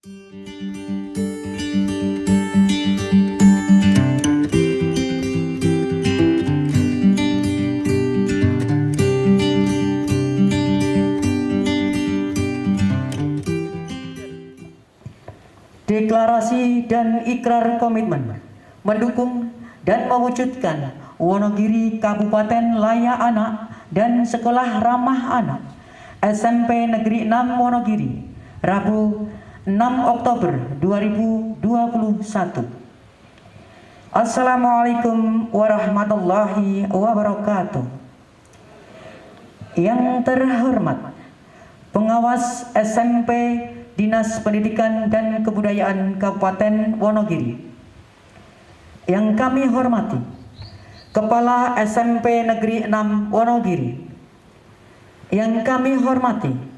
Deklarasi dan ikrar komitmen mendukung dan mewujudkan Wonogiri Kabupaten Layak Anak dan Sekolah Ramah Anak SMP Negeri 6 Wonogiri, Rabu 6 Oktober 2021. Assalamualaikum warahmatullahi wabarakatuh. Yang terhormat Pengawas SMP Dinas Pendidikan dan Kebudayaan Kabupaten Wonogiri, yang kami hormati Kepala SMP Negeri 6 Wonogiri, yang kami hormati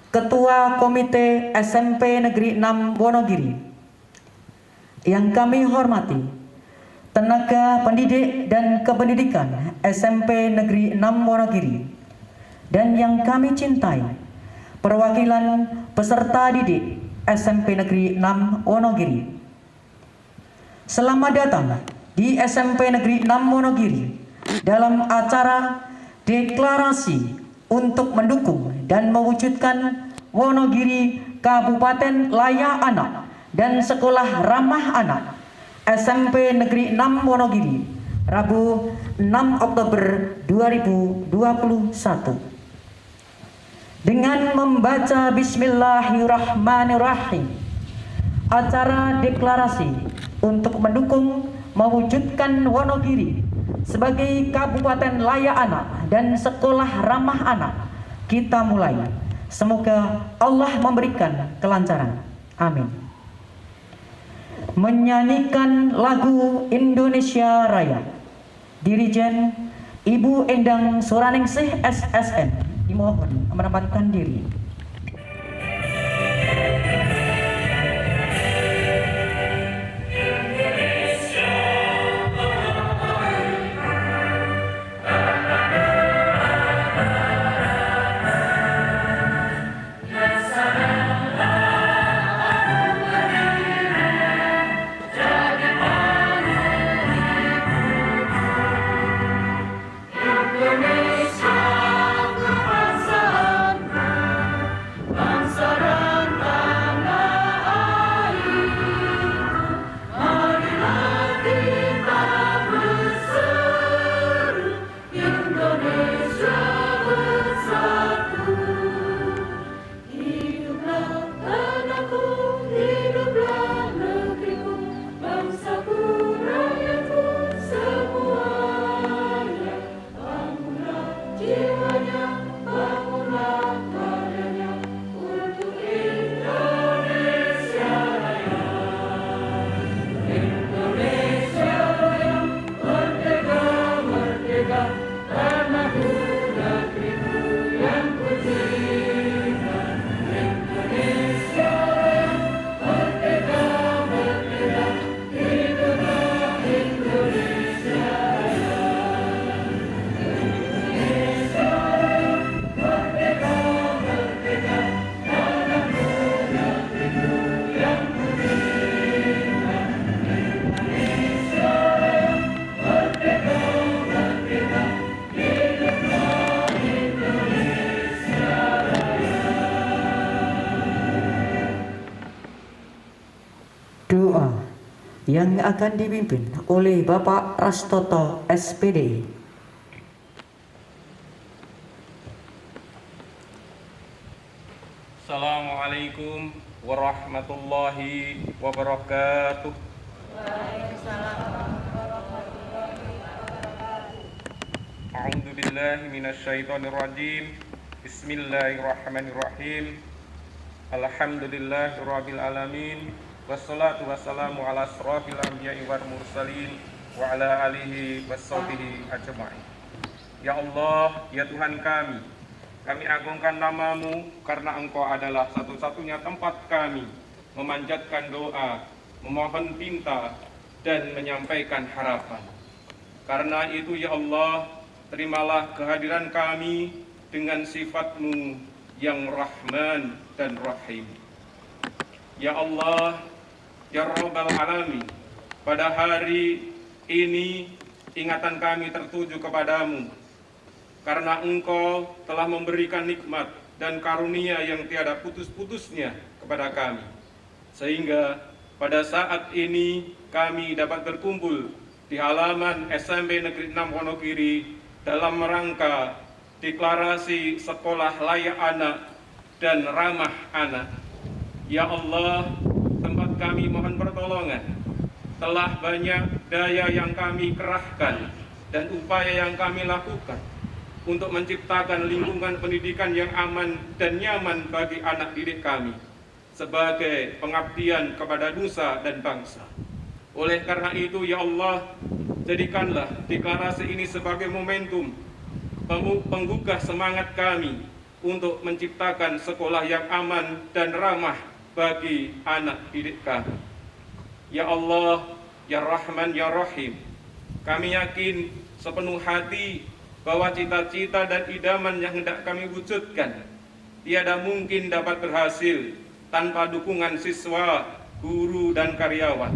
Ketua Komite SMP Negeri 6 Wonogiri, yang kami hormati tenaga pendidik dan kependidikan SMP Negeri 6 Wonogiri, dan yang kami cintai perwakilan peserta didik SMP Negeri 6 Wonogiri. Selamat datang di SMP Negeri 6 Wonogiri dalam acara deklarasi untuk mendukung dan mewujudkan Wonogiri Kabupaten Layak Anak dan Sekolah Ramah Anak SMP Negeri 6 Wonogiri, Rabu 6 Oktober 2021. Dengan membaca Bismillahirrahmanirrahim, acara deklarasi untuk mendukung mewujudkan Wonogiri sebagai Kabupaten Layak Anak dan Sekolah Ramah Anak kita mulai. Semoga Allah memberikan kelancaran. Amin. Menyanyikan lagu Indonesia Raya, Dirijen Ibu Endang Suraningsih SSN dimohon menempatkan diri. Doa yang akan dipimpin oleh Bapak Rastoto SPD. Assalamualaikum warahmatullahi wabarakatuh. A'udzu billahi minasyaitonir rajim. Bismillahirrahmanirrahim. Alhamdulillahirabbil alamin. Wassalatu wassalamu ala asrofil anbiya'i wal mursalin wa ala alihi wassahbihi ajma'in. Ya Allah, ya Tuhan kami agungkan nama-Mu karena Engkau adalah satu-satunya tempat kami memanjatkan doa, memohon pinta, dan menyampaikan harapan. Karena itu ya Allah, terimalah kehadiran kami dengan sifat-Mu yang Rahman dan Rahim. Ya Allah, Ya Rabbal Alamin, pada hari ini ingatan kami tertuju kepadamu, karena Engkau telah memberikan nikmat dan karunia yang tiada putus-putusnya kepada kami, sehingga pada saat ini kami dapat berkumpul di halaman SMP Negeri 6 Wonogiri dalam rangka deklarasi sekolah layak anak dan ramah anak. Ya Allah, tempat kami mohon pertolongan. Telah banyak daya yang kami kerahkan dan upaya yang kami lakukan untuk menciptakan lingkungan pendidikan yang aman dan nyaman bagi anak didik kami sebagai pengabdian kepada nusa dan bangsa. Oleh karena itu, ya Allah, jadikanlah deklarasi ini sebagai momentum penggugah semangat kami untuk menciptakan sekolah yang aman dan ramah bagi anak didik kami. Ya Allah, Ya Rahman, Ya Rahim, kami yakin sepenuh hati bahwa cita-cita dan idaman yang hendak kami wujudkan tiada mungkin dapat berhasil tanpa dukungan siswa, guru, dan karyawan.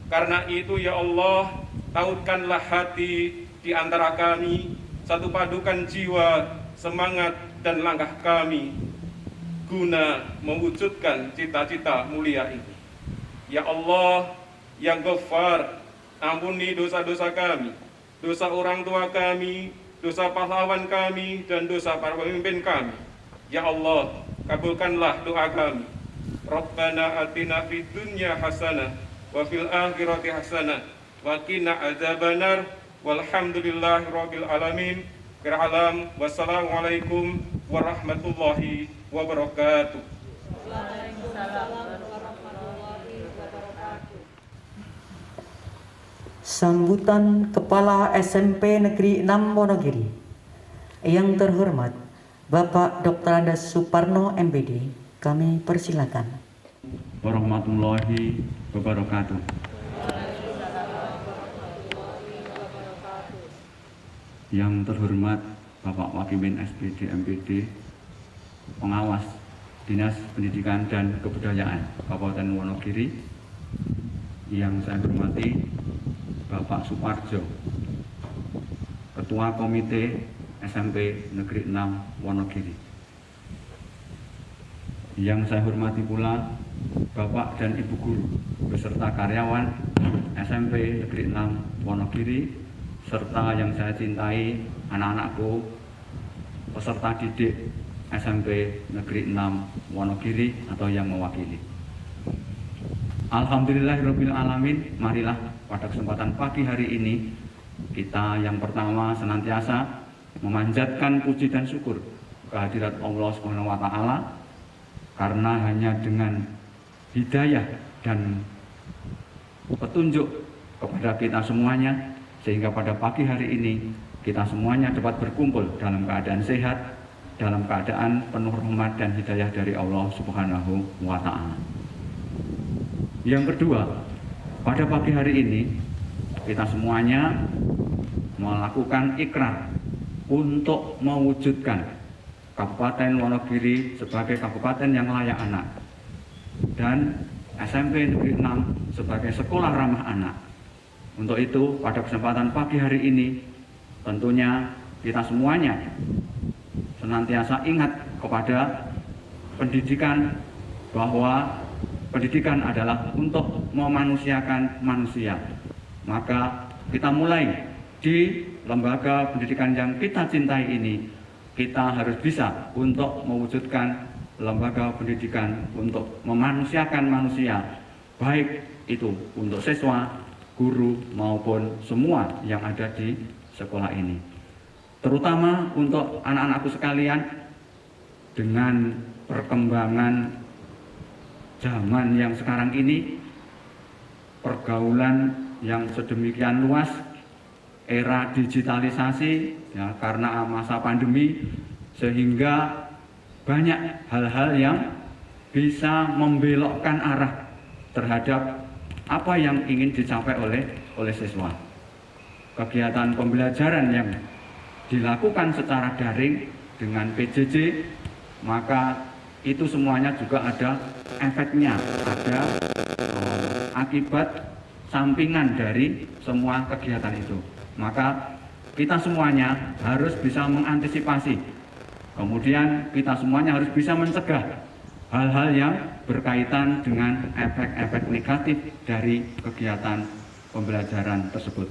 Karena itu, ya Allah, tautkanlah hati di antara kami, satu padukan jiwa, semangat, dan langkah kami guna mewujudkan cita-cita mulia ini. Ya Allah, yang Ghaffar, ampuni dosa-dosa kami, dosa orang tua kami, dosa pahlawan kami, dan dosa para pemimpin kami. Ya Allah, kabulkanlah doa kami. Rabbana atina fid dunya hasanah wa fil akhirati hasanah wa qina adzabannar walhamdulillahi rabbil alamin. Alam, wassalamualaikum warahmatullahi wabarakatuh. Sambutan Kepala SMP Negeri 6 Wonogiri. Yang terhormat Bapak Dr. Andes Suparno MPD, kami persilakan. Warahmatullahi wabarakatuh. Yang terhormat Bapak Wakimin SPD MPD, Pengawas Dinas Pendidikan dan Kebudayaan Kabupaten Wonogiri. Yang saya hormati Bapak Suparjo, Ketua Komite SMP Negeri 6 Wonogiri. Yang saya hormati pula Bapak dan Ibu Guru beserta karyawan SMP Negeri 6 Wonogiri, serta yang saya cintai anak-anakku peserta didik SMP Negeri 6 Wonogiri atau yang mewakili. Alhamdulillahirabbil alamin, marilah pada kesempatan pagi hari ini kita yang pertama senantiasa memanjatkan puji dan syukur kehadirat Allah Subhanahu wa taala, karena hanya dengan hidayah dan petunjuk kepada kita semuanya sehingga pada pagi hari ini kita semuanya dapat berkumpul dalam keadaan sehat, dalam keadaan penuh rahmat dan hidayah dari Allah Subhanahu wa taala. Yang kedua, pada pagi hari ini kita semuanya melakukan ikrar untuk mewujudkan Kabupaten Wonogiri sebagai kabupaten yang layak anak dan SMP Negeri 6 sebagai sekolah ramah anak. Untuk itu, pada kesempatan pagi hari ini tentunya kita semuanya senantiasa ingat kepada pendidikan, bahwa pendidikan adalah untuk memanusiakan manusia. Maka kita mulai di lembaga pendidikan yang kita cintai ini, kita harus bisa untuk mewujudkan lembaga pendidikan untuk memanusiakan manusia, baik itu untuk siswa, guru, maupun semua yang ada di sekolah ini. Terutama untuk anak-anakku sekalian, dengan perkembangan zaman yang sekarang ini, pergaulan yang sedemikian luas, era digitalisasi, ya, karena masa pandemi, sehingga banyak hal-hal yang bisa membelokkan arah terhadap apa yang ingin dicapai oleh siswa. Kegiatan pembelajaran yang dilakukan secara daring dengan PJJ, maka itu semuanya juga ada efeknya, ada akibat sampingan dari semua kegiatan itu. Maka kita semuanya harus bisa mengantisipasi, kemudian kita semuanya harus bisa mencegah hal-hal yang berkaitan dengan efek-efek negatif dari kegiatan pembelajaran tersebut.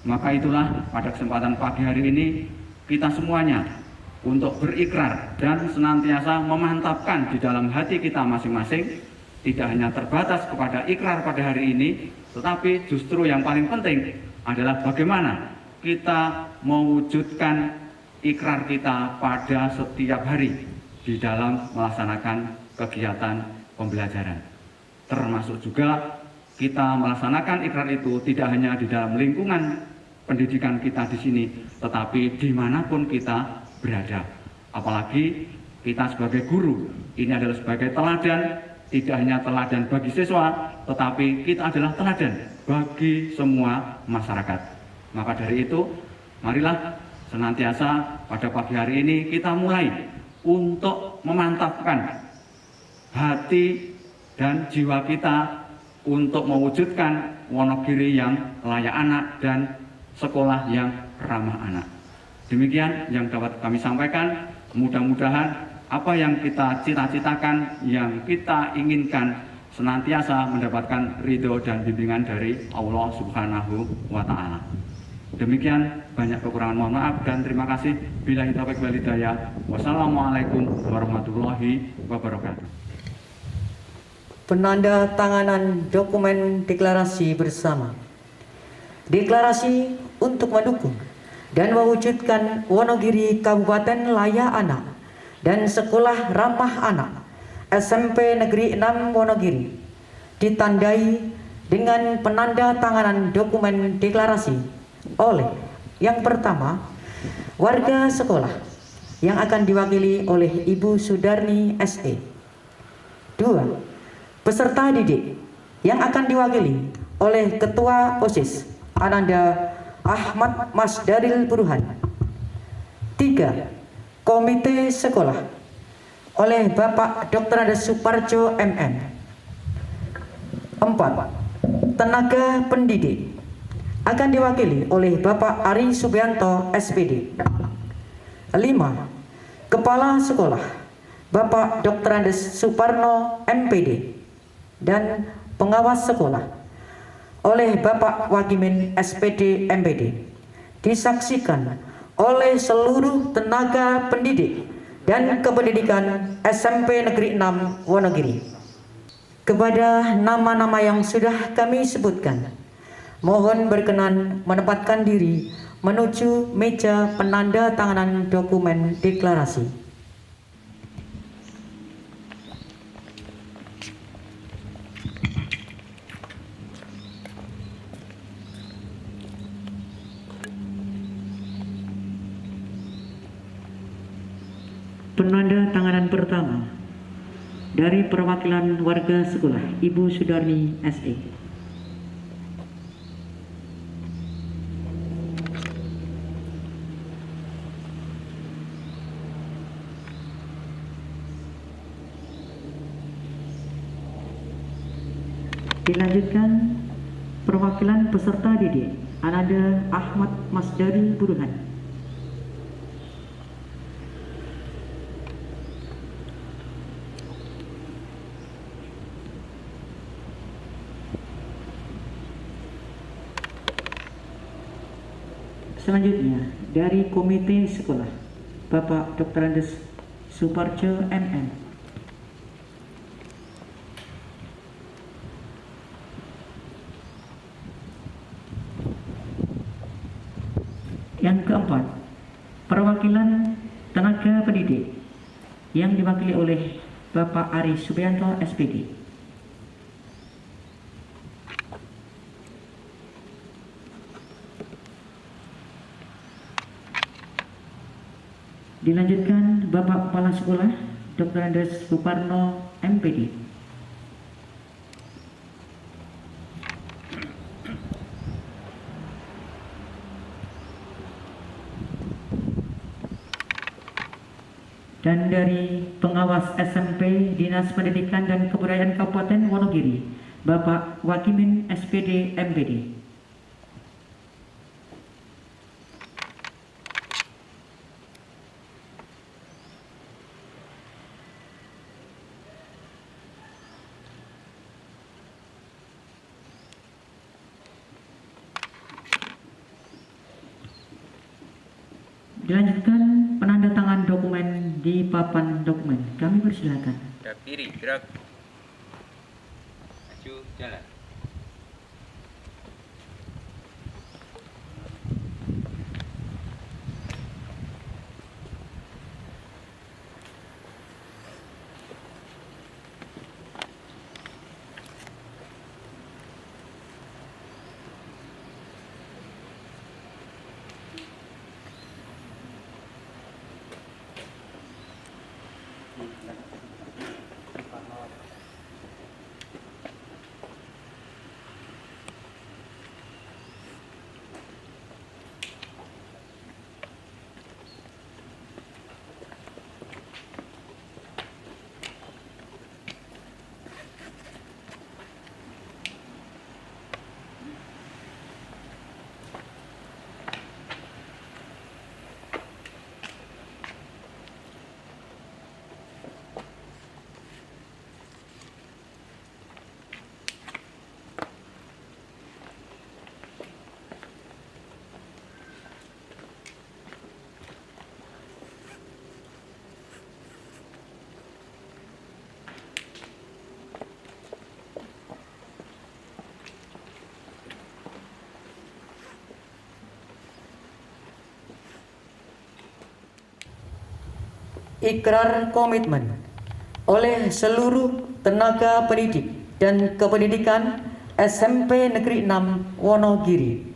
Maka itulah pada kesempatan pagi hari ini kita semuanya untuk berikrar dan senantiasa memantapkan di dalam hati kita masing-masing, tidak hanya terbatas kepada ikrar pada hari ini, tetapi justru yang paling penting adalah bagaimana kita mewujudkan ikrar kita pada setiap hari di dalam melaksanakan kegiatan pembelajaran. Termasuk juga kita melaksanakan ikrar itu tidak hanya di dalam lingkungan pendidikan kita di sini, tetapi dimanapun kita berada. Apalagi kita sebagai guru, ini adalah sebagai teladan, tidak hanya teladan bagi siswa, tetapi kita adalah teladan bagi semua masyarakat. Maka dari itu, marilah senantiasa pada pagi hari ini kita mulai untuk memantapkan hati dan jiwa kita untuk mewujudkan Wonogiri yang layak anak dan sekolah yang ramah anak. Demikian yang dapat kami sampaikan. Mudah-mudahan apa yang kita cita-citakan, yang kita inginkan senantiasa mendapatkan ridho dan bimbingan dari Allah Subhanahu wa Ta'ala. Demikian, banyak kekurangan mohon maaf dan terima kasih. Billahi taufiq wal hidayah. Wassalamualaikum warahmatullahi wabarakatuh. Penandatanganan dokumen deklarasi bersama. Deklarasi untuk mendukung dan mewujudkan Wonogiri Kabupaten Layak Anak dan Sekolah Ramah Anak SMP Negeri 6 Wonogiri ditandai dengan penandatanganan dokumen deklarasi oleh yang pertama, warga sekolah yang akan diwakili oleh Ibu Sudarni SE. 2. Peserta didik yang akan diwakili oleh Ketua OSIS Ananda Ahmad Masdaril Burhan. 3. Komite sekolah oleh Bapak Dr. Andes Suparjo MM. 4. Tenaga pendidik akan diwakili oleh Bapak Ari Subianto SPD. 5. Kepala sekolah Bapak Dr. Andes Suparno MPD dan pengawas sekolah oleh Bapak Wagimin SPD MPD disaksikan oleh seluruh tenaga pendidik dan kependidikan SMP Negeri 6 Wonogiri. Kepada nama-nama yang sudah kami sebutkan, mohon berkenan menempatkan diri menuju meja penandatanganan dokumen deklarasi. Penandatanganan pertama dari perwakilan warga sekolah Ibu Sudarni SE. Dilanjutkan perwakilan peserta didik Ananda Ahmad Masdaril Burhan. Selanjutnya dari komite sekolah Bapak Dr. Andes Suparjo MM. Yang keempat, perwakilan tenaga pendidik yang diwakili oleh Bapak Ari Subianto SPD. Dilanjutkan Bapak Kepala Sekolah Dr. Andes Suparno MPD. dan dari pengawas SMP Dinas Pendidikan dan Kebudayaan Kabupaten Wonogiri, Bapak Wakimin SPD MPD. Dilanjutkan penandatangan dokumen di papan dokumen. Kami persilakan. Gerak kiri, gerak. Maju, jalan. Ikrar komitmen oleh seluruh tenaga pendidik dan kependidikan SMP Negeri 6 Wonogiri.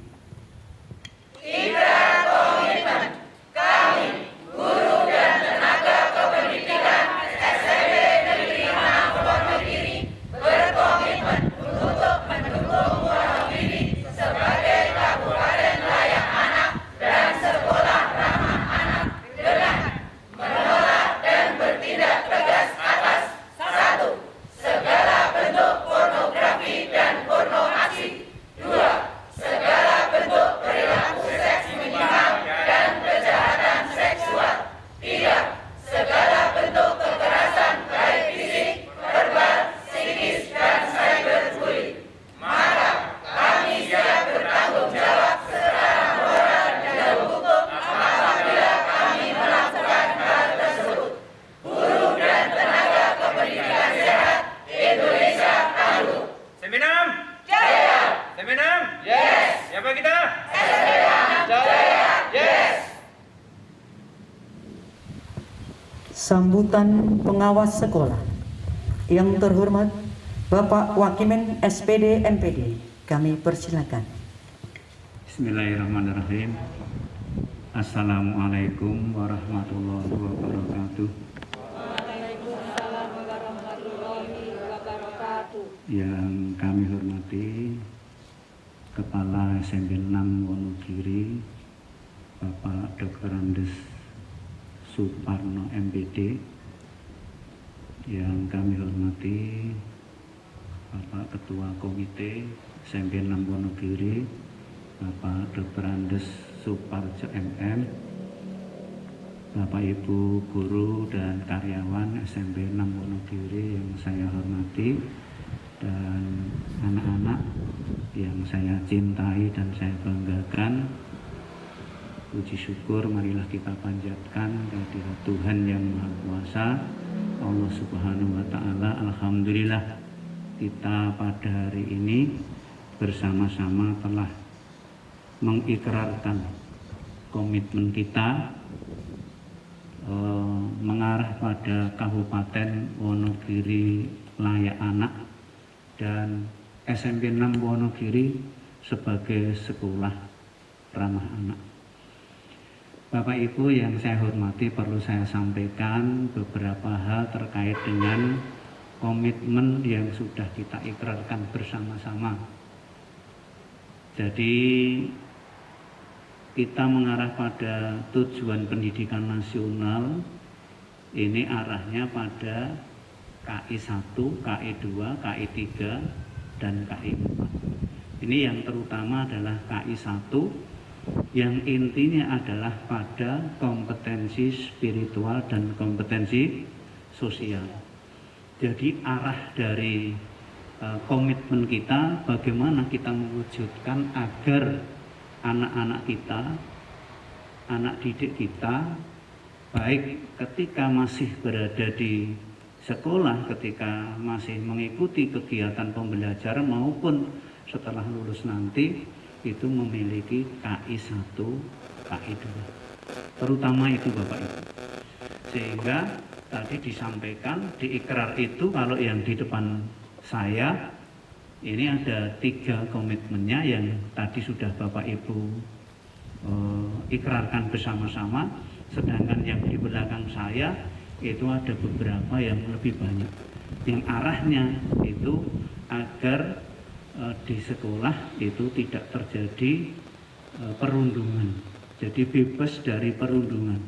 Siapa kita? Sambutan pengawas sekolah. Yang terhormat Bapak Wakimin SPD MPD, kami persilakan. Bismillahirrahmanirrahim. Assalamualaikum warahmatullahi wabarakatuh. Waalaikumsalam warahmatullahi wabarakatuh. Yang kami hormati Kepala SMP 6 Wonogiri, Bapak Dr. Andes Suparno MPD. Yang kami hormati Bapak Ketua Komite SMP 6 Wonogiri, Bapak Dr. Andes Suparjo MM, Bapak Ibu guru dan karyawan SMP 6 Wonogiri yang saya hormati, dan anak-anak yang saya cintai dan saya banggakan. Puji syukur marilah kita panjatkan kehadirat Tuhan yang Maha Kuasa, Allah Subhanahu wa Ta'ala. Alhamdulillah, kita pada hari ini bersama-sama telah mengikrarkan komitmen kita mengarah pada Kabupaten Wonogiri layak anak dan SMP 6 Wonogiri sebagai sekolah ramah anak. Bapak Ibu yang saya hormati, perlu saya sampaikan beberapa hal terkait dengan komitmen yang sudah kita ikrarkan bersama-sama. Jadi kita mengarah pada tujuan pendidikan nasional ini arahnya pada KI 1, KI 2, KI 3, dan KI 4. Ini yang terutama adalah KI 1 yang intinya adalah pada kompetensi spiritual dan kompetensi sosial. Jadi arah dari komitmen kita bagaimana kita mewujudkan agar anak-anak kita, anak didik kita, baik ketika masih berada di sekolah, ketika masih mengikuti kegiatan pembelajaran maupun setelah lulus nanti, itu memiliki KI 1, KI 2. Terutama itu Bapak Ibu. Sehingga tadi disampaikan di ikrar itu, kalau yang di depan saya ini ada 3 komitmennya yang tadi sudah Bapak Ibu ikrarkan bersama-sama, sedangkan yang di belakang saya itu ada beberapa yang lebih banyak, yang arahnya itu agar di sekolah itu tidak terjadi perundungan, jadi bebas dari perundungan.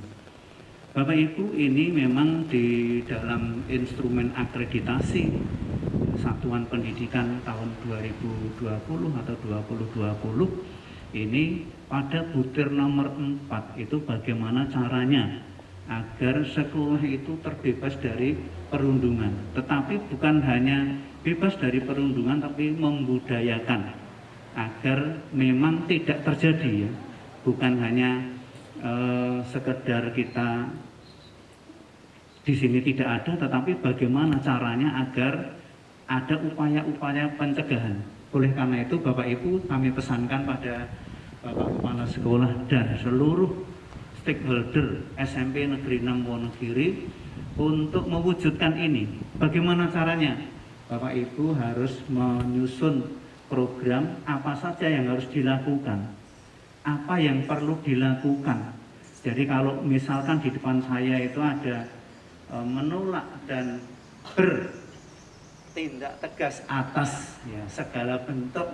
Bapak Ibu, ini memang di dalam instrumen akreditasi Satuan Pendidikan tahun 2020 atau 2020 ini pada butir nomor 4 itu bagaimana caranya agar sekolah itu terbebas dari perundungan. Tetapi bukan hanya bebas dari perundungan, tapi membudayakan agar memang tidak terjadi, ya. Bukan hanya sekedar kita di sini tidak ada, tetapi bagaimana caranya agar ada upaya-upaya pencegahan. Oleh karena itu Bapak Ibu, kami pesankan pada Bapak Kepala Sekolah dan seluruh stakeholder SMP Negeri 6 Wonogiri untuk mewujudkan ini. Bagaimana caranya? Bapak Ibu harus menyusun program apa saja yang harus dilakukan, apa yang perlu dilakukan. Jadi kalau misalkan di depan saya itu ada menolak dan bertindak tegas atas ya segala bentuk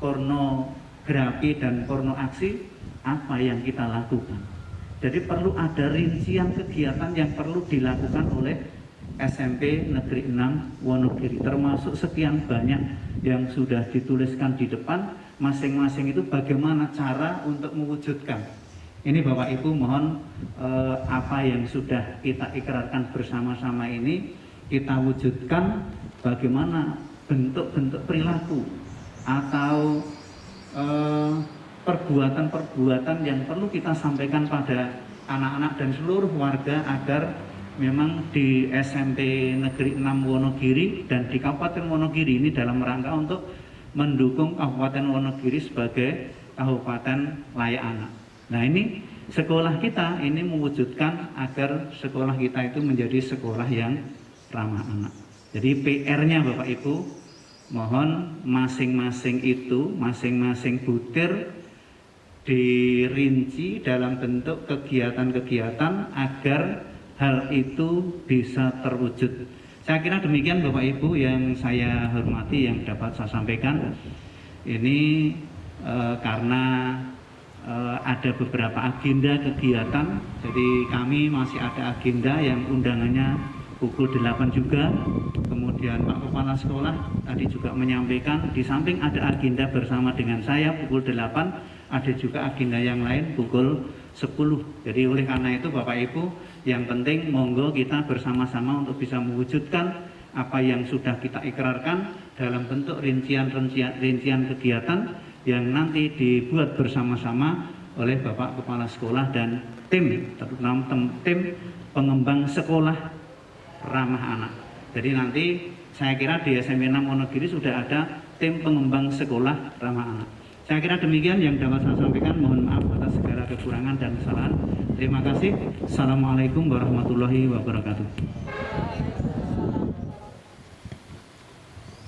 pornografi dan porno aksi, apa yang kita lakukan. Jadi perlu ada rincian kegiatan yang perlu dilakukan oleh SMP Negeri 6 Wonogiri, termasuk sekian banyak yang sudah dituliskan di depan. Masing-masing itu bagaimana cara untuk mewujudkan. Ini Bapak Ibu, mohon apa yang sudah kita ikrarkan bersama-sama ini kita wujudkan, bagaimana bentuk-bentuk perilaku atau perbuatan-perbuatan yang perlu kita sampaikan pada anak-anak dan seluruh warga agar memang di SMP Negeri 6 Wonogiri dan di Kabupaten Wonogiri ini dalam rangka untuk mendukung Kabupaten Wonogiri sebagai kabupaten layak anak. Nah, ini sekolah kita ini mewujudkan agar sekolah kita itu menjadi sekolah yang ramah anak. Jadi PR-nya Bapak Ibu, mohon masing-masing itu, masing-masing butir dirinci dalam bentuk kegiatan-kegiatan agar hal itu bisa terwujud. Saya kira demikian Bapak Ibu yang saya hormati, yang dapat saya sampaikan. Ini karena ada beberapa agenda kegiatan, jadi kami masih ada agenda yang undangannya pukul 8 juga. Kemudian Pak Kepala Sekolah tadi juga menyampaikan, di samping ada agenda bersama dengan saya pukul 8, ada juga agenda yang lain pukul 10. Jadi oleh karena itu Bapak Ibu, yang penting monggo kita bersama-sama untuk bisa mewujudkan apa yang sudah kita ikrarkan dalam bentuk rincian kegiatan yang nanti dibuat bersama-sama oleh Bapak Kepala Sekolah dan tim, terutama tim pengembang sekolah ramah anak. Jadi nanti saya kira di SMP 6 Wonogiri sudah ada tim pengembang sekolah ramah anak. Saya kira demikian yang dapat saya sampaikan. Mohon maaf atas segala kekurangan dan kesalahan. Terima kasih. Assalamualaikum warahmatullahi wabarakatuh.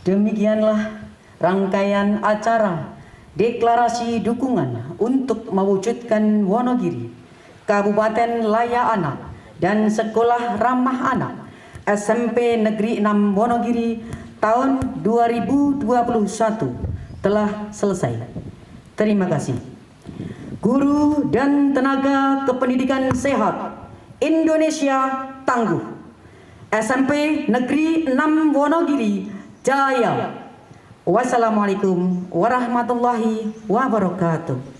Demikianlah rangkaian acara deklarasi dukungan untuk mewujudkan Wonogiri Kabupaten Layak Anak dan Sekolah Ramah Anak SMP Negeri 6 Wonogiri tahun 2021 telah selesai. Terima kasih. Guru dan tenaga kependidikan sehat Indonesia tangguh SMP Negeri 6 Wonogiri Jaya. Wassalamualaikum warahmatullahi wabarakatuh.